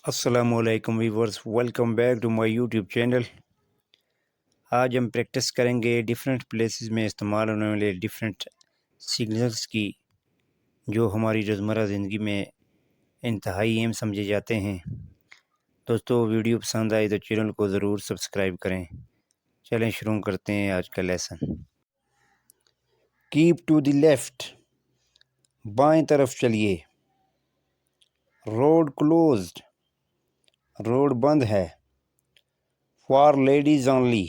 السلام علیکم viewers, welcome back to my YouTube channel. آج ہم پریکٹس کریں گے ڈیفرنٹ پلیسز میں استعمال ہونے والے ڈیفرنٹ سگنلز کی، جو ہماری روزمرہ زندگی میں انتہائی اہم سمجھے جاتے ہیں۔ دوستو، ویڈیو پسند آئی تو چینل کو ضرور سبسکرائب کریں۔ چلیں شروع کرتے ہیں آج کا lesson. Keep to the left, بائیں طرف چلیے۔ روڈ کلوزڈ، روڈ بند ہے۔ فار لیڈیز اونلی،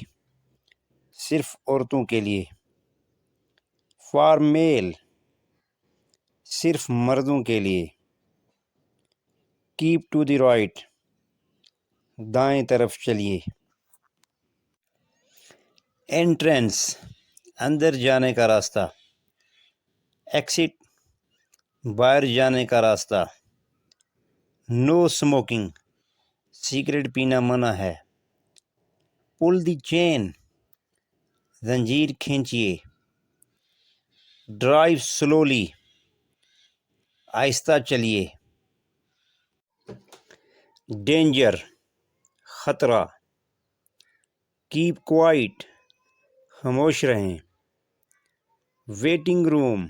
صرف عورتوں کے لیے۔ فار میل، صرف مردوں کے لیے۔ کیپ ٹو دی رائٹ، دائیں طرف چلیے۔ انٹرنس، اندر جانے کا راستہ۔ ایکسٹ، باہر جانے کا راستہ۔ نو اسموکنگ، سگریٹ پینا منع ہے۔ پل دی چین، زنجیر کھینچیے۔ ڈرائیو سلولی، آہستہ چلیے۔ ڈینجر، خطرہ۔ کیپ کوائٹ، خاموش رہیں۔ ویٹنگ روم،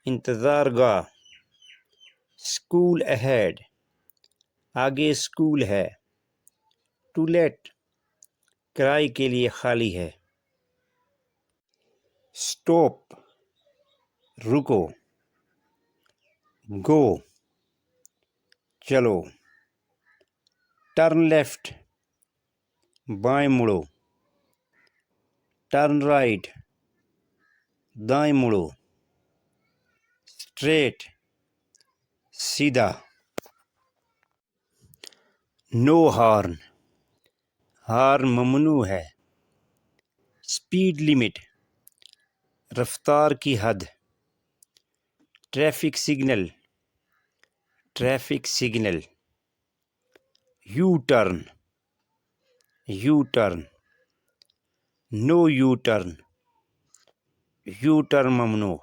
انتظار گاہ۔ اسکول اہیڈ، آگے اسکول ہے۔ ٹو لیٹ، کرائے کے لیے خالی ہے۔ اسٹاپ، رکو۔ گو، چلو۔ ٹرن لیفٹ، بائیں مڑو۔ ٹرن رائٹ، دائیں مڑو۔ اسٹریٹ، سیدھا۔ نو ہارن، ہارن ممنوع ہے۔ اسپیڈ لمٹ، رفتار کی حد۔ Traffic signal, traffic signal. U turn, U turn. No U turn, U turn ممنوع۔